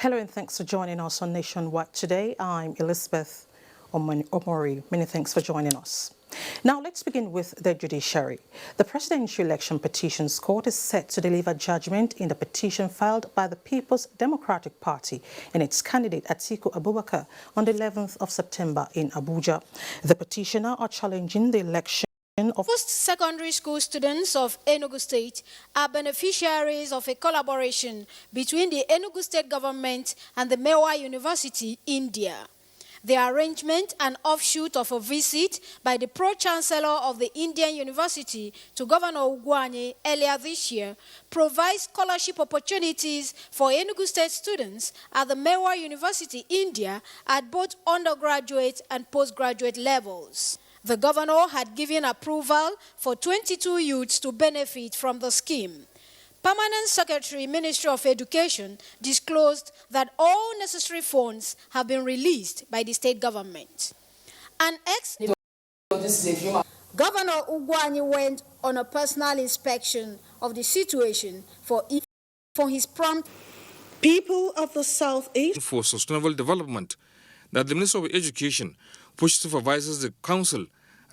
Hello and thanks for joining us on Nationwide today. I'm Elizabeth Omori. Many thanks for joining us. Now let's begin with the judiciary. The Presidential Election Petitions Court is set to deliver judgment in the petition filed by the People's Democratic Party and its candidate Atiku Abubakar on the 11th of September in Abuja. The petitioner are challenging the election of post-secondary school students of Enugu State are beneficiaries of a collaboration between the Enugu State government and the Mewa University, India. The arrangement, an offshoot of a visit by the Pro-Chancellor of the Indian University to Governor Ugwuanyi earlier this year, provides scholarship opportunities for Enugu State students at the Mewa University, India, at both undergraduate and postgraduate levels. The governor had given approval for 22 youths to benefit from the scheme. Permanent Secretary, Ministry of Education, disclosed that all necessary funds have been released by the state government. Governor Ugwuanyi went on a personal inspection of the situation for his prompt. people of the Southeast for sustainable development that the Minister of Education, which supervises the council,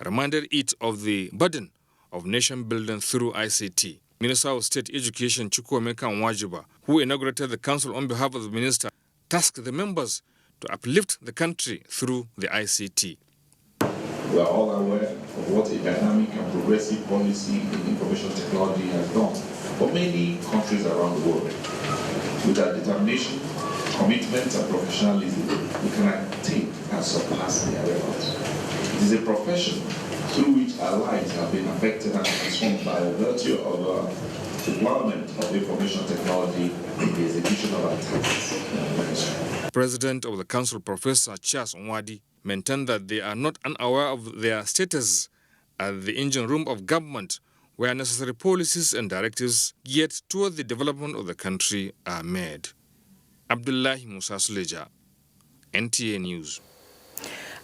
reminded it of the burden of nation building through ICT. Minister of State Education Chukwuemeka Nwajiba, who inaugurated the council on behalf of the minister, tasked the members to uplift the country through the ICT. We are all aware of what a dynamic and progressive policy in information technology has done for many countries around the world. With our determination, commitment, and professionalism, we can attain and surpass their records. It is a profession through which our lives have been affected and transformed by the virtue of the development of information technology in the execution of our tasks. President of the council, Professor Charles Nwadi, maintained that they are not unaware of their status at the engine room of government, where necessary policies and directives geared toward the development of the country are made. Abdullahi Musa Suleja, NTA News.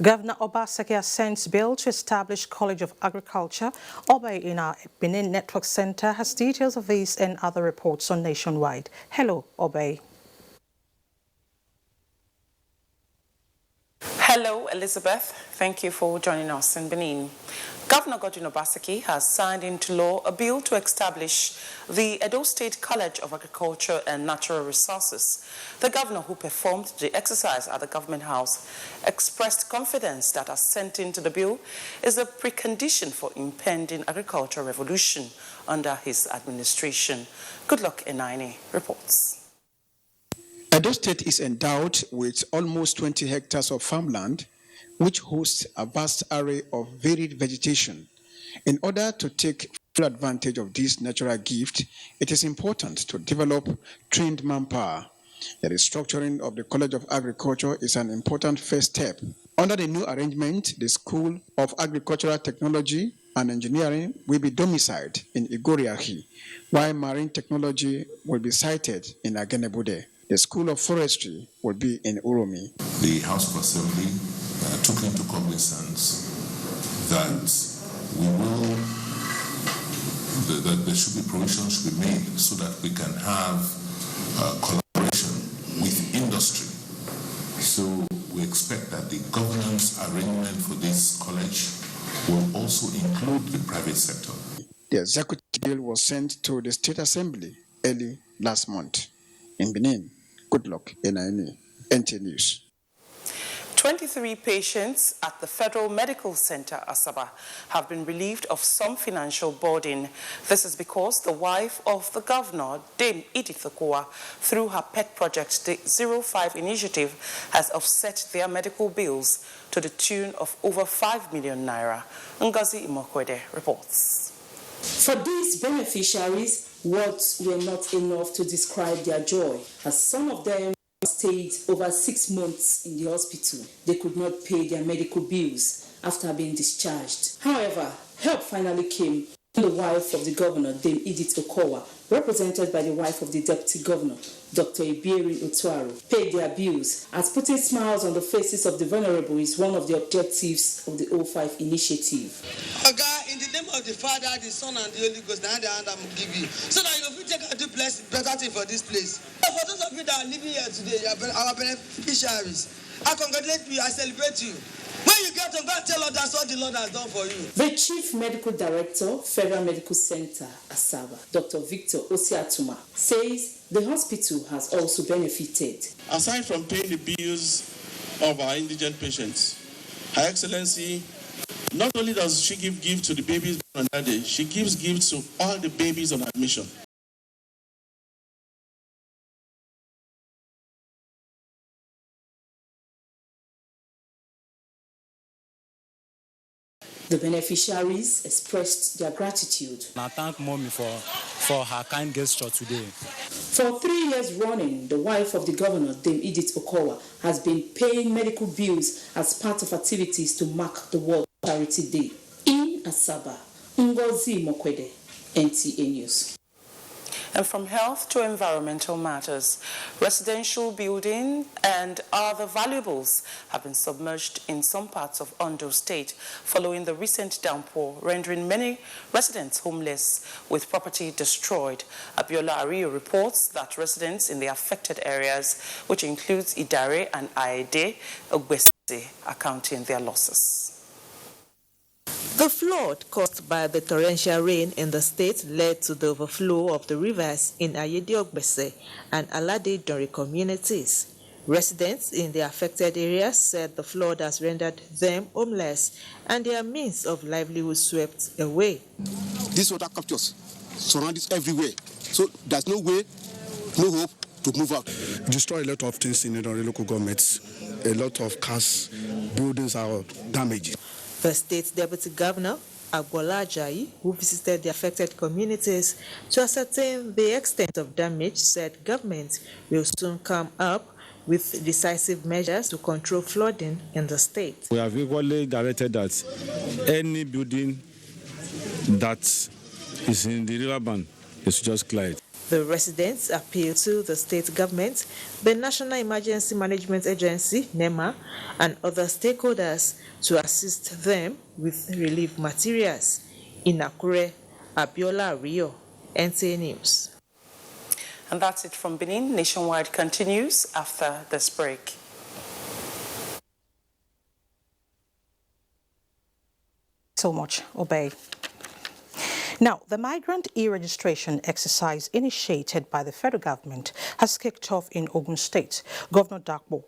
Governor Obaseki has sent bill to establish College of Agriculture. Obey in our Benin Network Center has details of these and other reports on Nationwide. Hello, Obey. Hello, Elizabeth. Thank you for joining us in Benin. Governor Godwin Obaseki has signed into law a bill to establish the Edo State College of Agriculture and Natural Resources. The governor, who performed the exercise at the Government House, expressed confidence that assenting to the bill is a precondition for impending agricultural revolution under his administration. Goodluck Enaine reports. Edo State is endowed with almost 20 hectares of farmland, which hosts a vast array of varied vegetation. In order to take full advantage of this natural gift, it is important to develop trained manpower. The restructuring of the College of Agriculture is an important first step. Under the new arrangement, the School of Agricultural Technology and Engineering will be domiciled in Igoriahi, while Marine Technology will be sited in Agenebude. The School of Forestry will be in Uromi. The House of Assembly took into cognizance that there should be provisions should be made so that we can have collaboration with industry. So we expect that the governance arrangement for this college will also include the private sector. The executive bill was sent to the State Assembly early last month. In Benin, Goodluck Enaine, NTA News. 23 patients at the Federal Medical Center, Asaba, have been relieved of some financial burden. This is because the wife of the governor, Dame Edith Okowa, through her pet project, the 05 initiative, has offset their medical bills to the tune of over 5 million naira. Ngozi Imokwede reports. For these beneficiaries, words were not enough to describe their joy, as some of them stayed over 6 months in the hospital. They could not pay their medical bills after being discharged. However, help finally came when the wife of the governor, Dame Edith Okowa, represented by the wife of the Deputy Governor, Dr. Iberi Otuaro, paid their bills, as putting smiles on the faces of the vulnerable is one of the objectives of the O5 initiative. Oga, in the name of the Father, the Son, and the Holy Ghost, now the hand I will give you, so that you will take and do better thing for this place. For those of you that are living here today, our beneficiaries, I congratulate you, I celebrate you. When you get to go and tell others what the Lord has done for you. The Chief Medical Director, Federal Medical Center, Asaba, Dr. Victor Osiatuma, says the hospital has also benefited. Aside from paying the bills of our indigent patients, Her Excellency, not only does she give gifts to the babies on that day, she gives gifts to all the babies on admission. The beneficiaries expressed their gratitude. I thank Mommy for her kind gesture today. For 3 years running, the wife of the governor, Dame Edith Okowa, has been paying medical bills as part of activities to mark the World Charity Day. In Asaba, Ngozi Mokwede, NTA News. And from health to environmental matters, residential building and other valuables have been submerged in some parts of Ondo State following the recent downpour, rendering many residents homeless with property destroyed. Abiola Ario reports that residents in the affected areas, which includes Idare and Aede, Ogbese, are counting their losses. The flood caused by the torrential rain in the state led to the overflow of the rivers in Ayede Ogbese and Alade Dori communities. Residents in the affected areas said the flood has rendered them homeless and their means of livelihood swept away. These water captures surround us everywhere, so there's no way, no hope to move out. Destroy a lot of things in the local governments. A lot of cars, buildings are damaged. The state deputy governor, Agbola Ajayi, who visited the affected communities to ascertain the extent of damage, said government will soon come up with decisive measures to control flooding in the state. We have equally directed that any building that is in the riverbank is just cleared. The residents appeal to the state government, the National Emergency Management Agency, NEMA, and other stakeholders to assist them with relief materials. In Akure, Abiola Rio, NTA News. And that's it from Benin. Nationwide continues after this break. So much, Obey. Now, the migrant e-registration exercise initiated by the federal government has kicked off in Ogun State. Governor Dakpo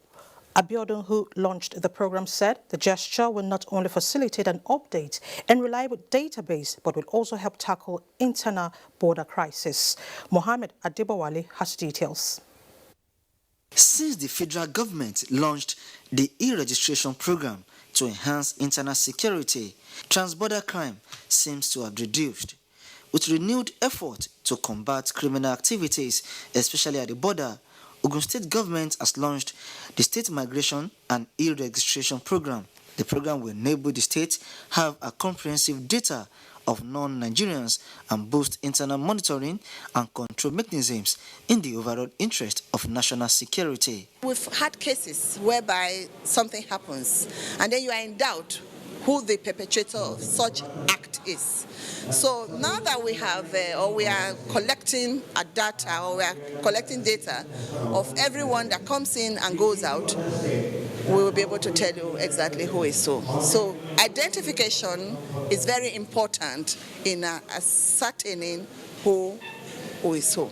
Abiodun, who launched the program, said the gesture will not only facilitate an update and reliable database, but will also help tackle internal border crisis. Mohammed Adebowale has details. Since the federal government launched the e-registration program to enhance internal security, transborder crime seems to have reduced. With renewed effort to combat criminal activities, especially at the border, Ogun State government has launched the State Migration and E-Registration Program. The program will enable the state have a comprehensive data of non-Nigerians and boost internal monitoring and control mechanisms in the overall interest of national security. We've had cases whereby something happens and then you are in doubt who the perpetrator of such act is. So now that we have, or we are collecting a data, or we are collecting data of everyone that comes in and goes out, we will be able to tell you exactly who is who. So identification is very important in ascertaining who is who.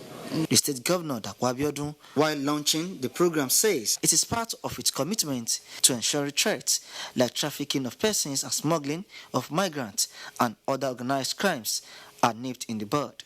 The state governor, Dakpo Abiodun, while launching the program, says it is part of its commitment to ensure threats like trafficking of persons and smuggling of migrants and other organized crimes are nipped in the bud.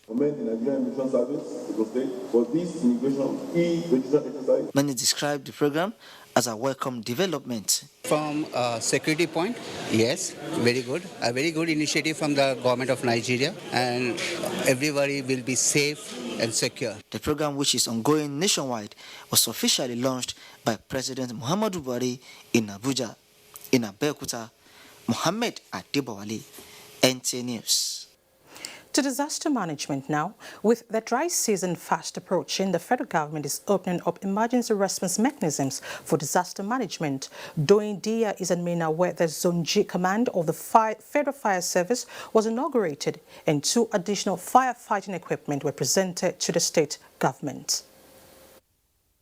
Many describe the program as a welcome development. From a security point, yes, very good. A very good initiative from the government of Nigeria, and everybody will be safe and secure. The program, which is ongoing nationwide, was officially launched by President Muhammadu Buhari in Abuja. In Abeokuta, Mohammed Adebowale, NTA News. To disaster management now. With the dry season fast approaching, the federal government is opening up emergency response mechanisms for disaster management. Doing Dia is in Mina, where the Zone G command of the Federal Fire Service was inaugurated and 2 additional firefighting equipment were presented to the state government.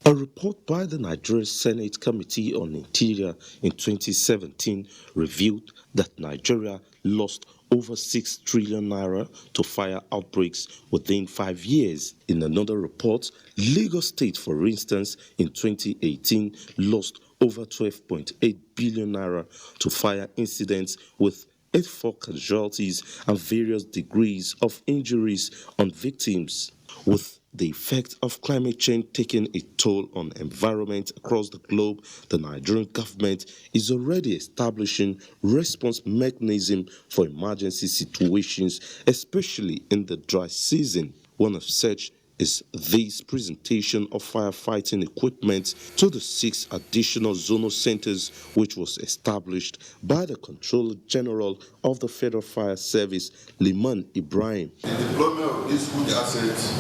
A report by the Nigeria Senate Committee on Interior in 2017 revealed that Nigeria lost over 6 trillion naira to fire outbreaks within 5 years. In another report, Lagos State, for instance, in 2018 lost over 12.8 billion naira to fire incidents with 84 casualties and various degrees of injuries on victims. With the effect of climate change taking a toll on environment across the globe, the Nigerian government is already establishing response mechanism for emergency situations, especially in the dry season. One of such is this presentation of firefighting equipment to the 6 additional zonal centers, which was established by the Controller General of the Federal Fire Service, Liman Ibrahim. The deployment of these good assets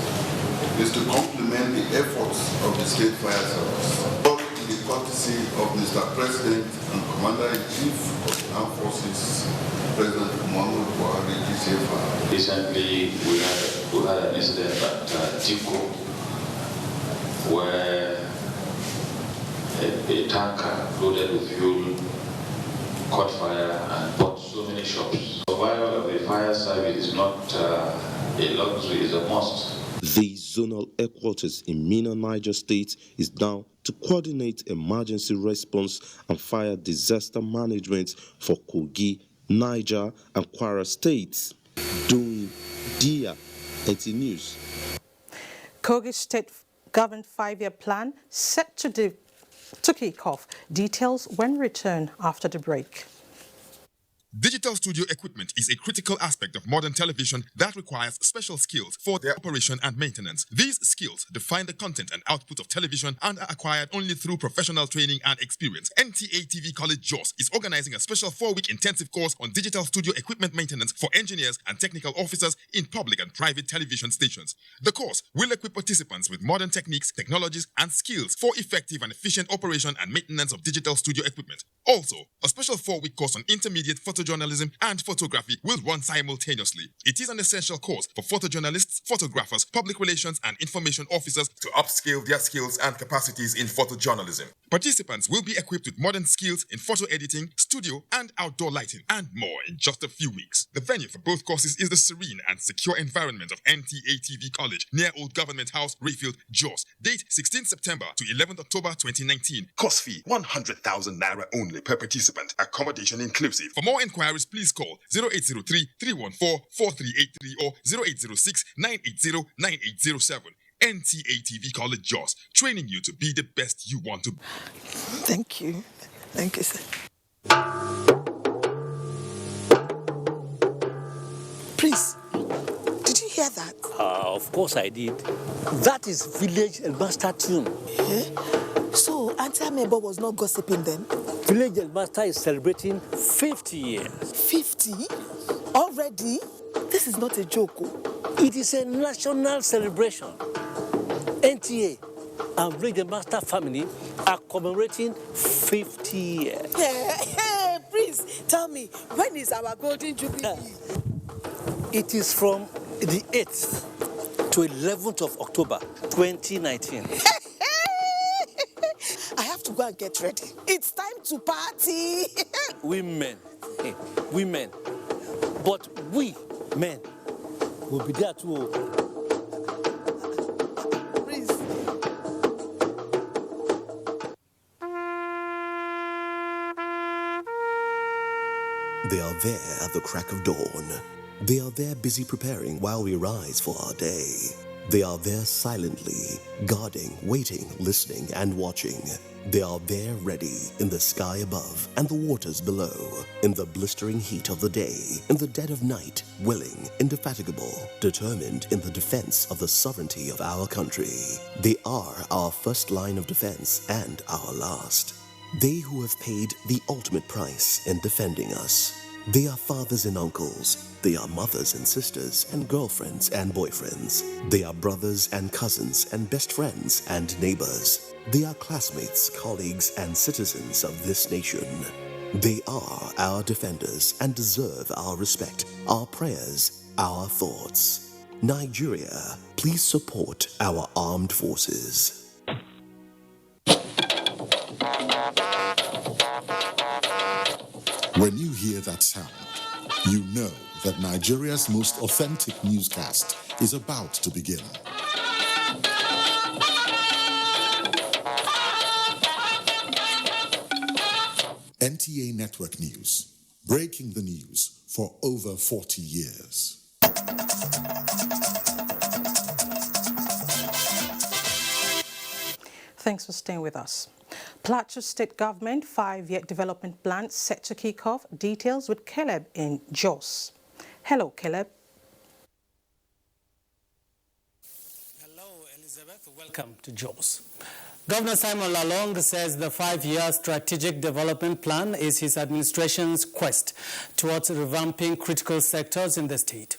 is to complement the efforts of the State Fire Service, all in the courtesy of Mr. President and Commander-in-Chief of the Armed Forces, President Muhammadu Buhari, GCFR. Recently, we had an incident at Tiko, where a tanker loaded with fuel caught fire and burnt so many shops. Survival of the fire service is not a luxury, it's a must. The zonal headquarters in Mina, Niger State is now to coordinate emergency response and fire disaster management for Kogi, Niger, and Kwara states. Doing Dia, 18 News. Kogi State government 5-year plan set to kick off. Details when return after the break. Digital studio equipment is a critical aspect of modern television that requires special skills for their operation and maintenance. These skills define the content and output of television and are acquired only through professional training and experience. NTA TV College JOS is organizing a special 4-week intensive course on digital studio equipment maintenance for engineers and technical officers in public and private television stations. The course will equip participants with modern techniques, technologies, and skills for effective and efficient operation and maintenance of digital studio equipment. Also, a special 4-week course on intermediate photojournalism and photography will run simultaneously. It is an essential course for photojournalists, photographers, public relations, and information officers to upscale their skills and capacities in photojournalism. Participants will be equipped with modern skills in photo editing, studio, and outdoor lighting, and more in just a few weeks. The venue for both courses is the serene and secure environment of NTA TV College, near Old Government House, Rayfield, Jos. Date 16 September to 11th October 2019. Course fee 100,000 naira only per participant. Accommodation inclusive. For more inquiries, please call 0803-314-4383 or 0806-980-9807. NTA TV College Jos, training you to be the best you want to be. Thank you. Thank you, sir. Please, did you hear that? Of course I did. That is Village Master tune. Eh? So, Auntie Amebo was not gossiping then? Village Master is celebrating 50 years. 50? Already? This is not a joke. It is a national celebration. NTA and Village Master family are commemorating 50 years. Hey, please, tell me, when is our Golden Jubilee? It is from the 8th to 11th of October, 2019. I have to go and get ready. It's time to party. Women. But we, men, will be there too. Please. They are there at the crack of dawn. They are there busy preparing while we rise for our day. They are there silently, guarding, waiting, listening, and watching. They are there ready in the sky above and the waters below, in the blistering heat of the day, in the dead of night, willing, indefatigable, determined in the defense of the sovereignty of our country. They are our first line of defense and our last. They who have paid the ultimate price in defending us. They are fathers and uncles. They are mothers and sisters and girlfriends and boyfriends. They are brothers and cousins and best friends and neighbors. They are classmates, colleagues, and citizens of this nation. They are our defenders and deserve our respect, our prayers, our thoughts. Nigeria, please support our armed forces. When you hear that sound, you know that Nigeria's most authentic newscast is about to begin. NTA Network News, breaking the news for over 40 years. Thanks for staying with us. Plateau State Government 5-year development plan set to kick off. Details with Caleb in Jos. Hello, Caleb. Hello, Elizabeth. Welcome to Jos. Governor Simon Lalong says the 5-year strategic development plan is his administration's quest towards revamping critical sectors in the state.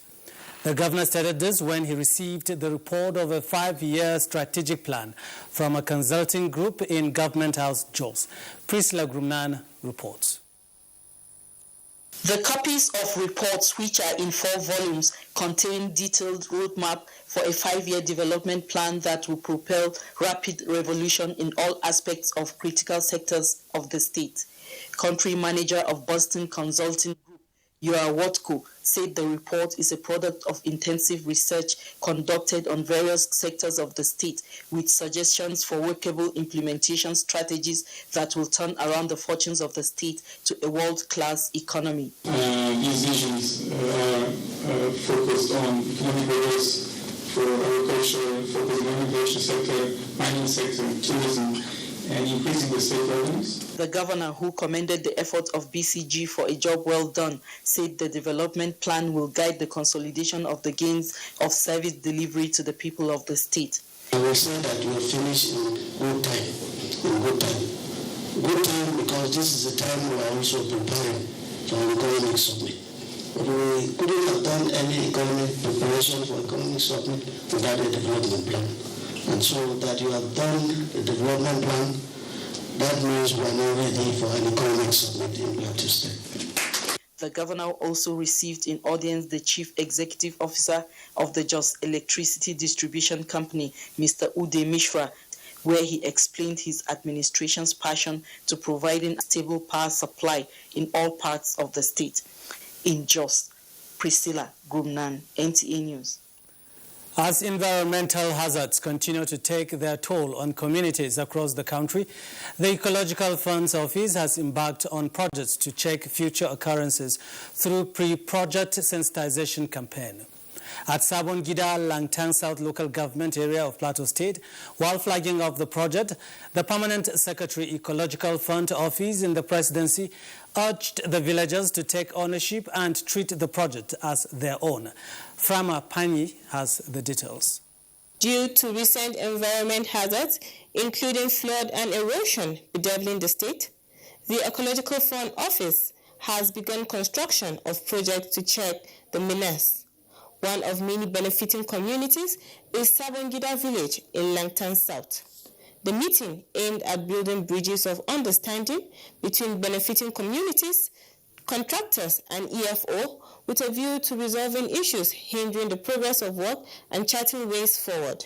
The governor stated this when he received the report of a 5-year strategic plan from a consulting group in Government House, Jos. Priscilla Grumnan reports. The copies of reports, which are in 4 volumes, contain detailed roadmap for a 5-year development plan that will propel rapid revolution in all aspects of critical sectors of the state. Country manager of Boston Consulting Group, Yoa Watko, said the report is a product of intensive research conducted on various sectors of the state with suggestions for workable implementation strategies that will turn around the fortunes of the state to a world-class economy. These issues are focused on economic growth for agriculture, focusing on the agriculture sector, mining sector, tourism, and increasing the state revenues. The governor, who commended the effort of BCG for a job well done, said the development plan will guide the consolidation of the gains of service delivery to the people of the state. I will say that we will finish in good time. Good time because this is the time we are also preparing for the economic summit. But we couldn't have done any economic preparation for economic summit without a development plan. And so that you have done the development plan, that means we are now ready for an economic summit in Plateau State. The governor also received in audience the Chief Executive Officer of the Jos Electricity Distribution Company, Mr. Uday Mishra, where he explained his administration's passion to providing a stable power supply in all parts of the state. In Jos, Priscilla Grumnan, NTA News. As environmental hazards continue to take their toll on communities across the country, the Ecological Fund's office has embarked on projects to check future occurrences through pre-project sensitization campaign. At Sabongida, Langtang South local government area of Plateau State, while flagging off the project, the Permanent Secretary Ecological Fund Office in the Presidency urged the villagers to take ownership and treat the project as their own. Frama Pani has the details. Due to recent environment hazards, including flood and erosion bedeviling the state, the Ecological Fund Office has begun construction of projects to check the menace. One of many benefiting communities is Sabongida village in Langtang South. The meeting aimed at building bridges of understanding between benefiting communities, contractors, and EFO with a view to resolving issues hindering the progress of work and charting ways forward.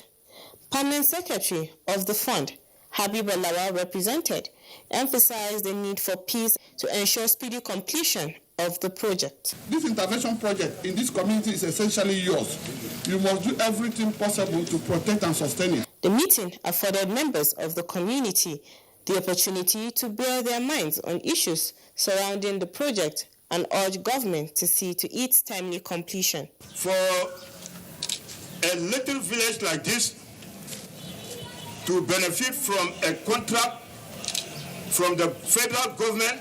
Permanent Secretary of the Fund, Habib Alawa, represented, emphasized the need for peace to ensure speedy completion of the project. This intervention project in this community is essentially yours. You must do everything possible to protect and sustain it. The meeting afforded members of the community the opportunity to bear their minds on issues surrounding the project and urge government to see to its timely completion. For a little village like this to benefit from a contract from the federal government,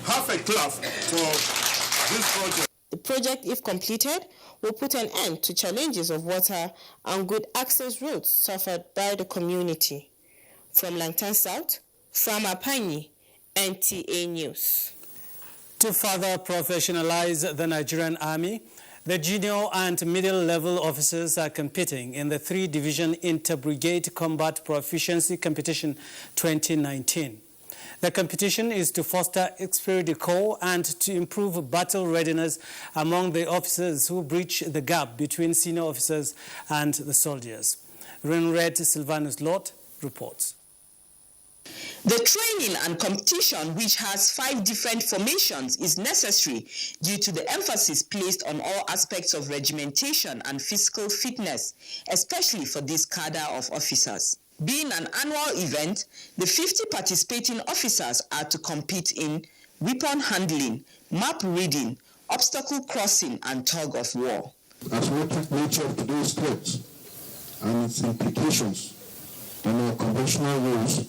have a clap for this project. The project, if completed, will put an end to challenges of water and good access roads suffered by the community. From Langtang South, Frama Pani, NTA News. To further professionalize the Nigerian Army, the junior and middle-level officers are competing in the 3-division Inter-Brigade Combat Proficiency Competition 2019. The competition is to foster esprit de corps and to improve battle readiness among the officers who bridge the gap between senior officers and the soldiers. Renred Silvanus Lott reports. The training and competition, which has 5 different formations, is necessary due to the emphasis placed on all aspects of regimentation and physical fitness, especially for this cadre of officers. Being an annual event, the 50 participating officers are to compete in weapon handling, map reading, obstacle crossing, and tug of war. As we take nature of today's threats and its implications on our conventional rules,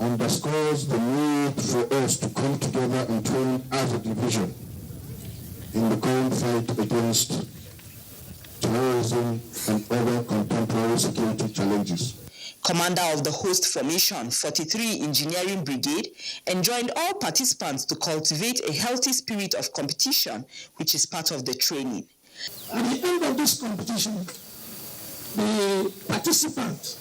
underscores the need for us to come together and train as a division in the current fight against terrorism and other contemporary security challenges. Commander of the host formation, 43 Engineering Brigade, enjoined all participants to cultivate a healthy spirit of competition, which is part of the training. At the end of this competition, the participants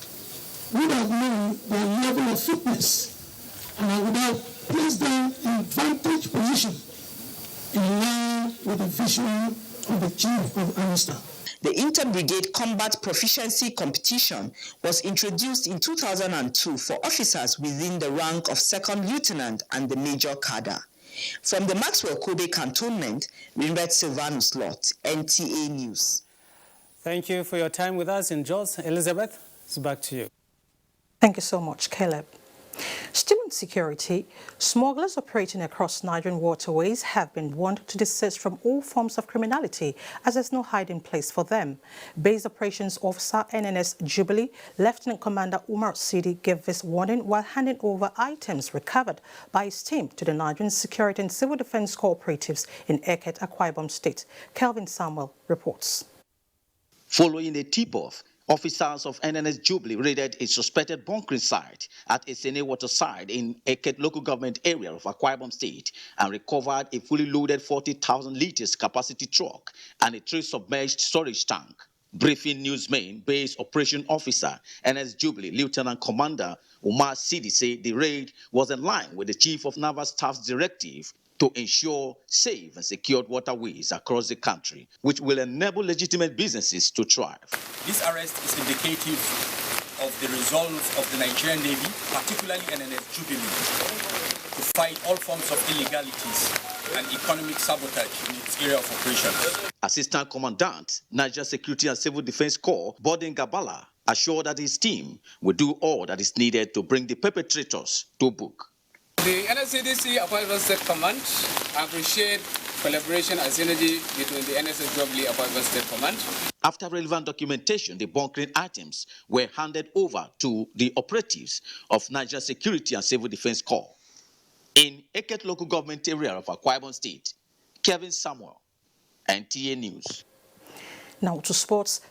would have known their level of fitness, and I would have placed them in vantage position in line with the vision of the Chief of Army Staff. The Inter-Brigade Combat Proficiency Competition was introduced in 2002 for officers within the rank of Second Lieutenant and the Major Cadre. From the Maxwell Kobe Cantonment, Renred Silvanus Lott, NTA News. Thank you for your time with us in Jos. Elizabeth, it's back to you. Thank you so much, Caleb. Still in security, smugglers operating across Nigerian waterways have been warned to desist from all forms of criminality, as there's no hiding place for them. Base Operations Officer NNS Jubilee, Lieutenant Commander Umar Sidi gave this warning while handing over items recovered by his team to the Nigerian Security and Civil Defense Cooperatives in Eket, Akwa Ibom State. Kelvin Samuel reports. Following a tip-off, officers of NNS Jubilee raided a suspected bunkering site at Esene Waterside in Eket local government area of Akwa Ibom State and recovered a fully loaded 40,000 liters capacity truck and a 3-submerged storage tank. Briefing newsman, Base Operation Officer, NS Jubilee Lieutenant Commander Umar Sidi said the raid was in line with the Chief of Naval Staff's directive to ensure safe and secured waterways across the country, which will enable legitimate businesses to thrive. This arrest is indicative of the resolve of the Nigerian Navy, particularly NNS Jubilee, to fight all forms of illegalities and economic sabotage in its area of operation. Assistant Commandant, Niger Security and Civil Defense Corps, Bodin Gabala, assured that his team will do all that is needed to bring the perpetrators to book. The NSCDC Akwa Ibom State Command appreciate collaboration and synergy between the NSS Jubilee Akwa Ibom State Command. After relevant documentation, the bunkering items were handed over to the operatives of Niger Security and Civil Defense Corps. In Eket local government area of Akwa Ibom State, Kevin Samuel, NTA News. Now to sports.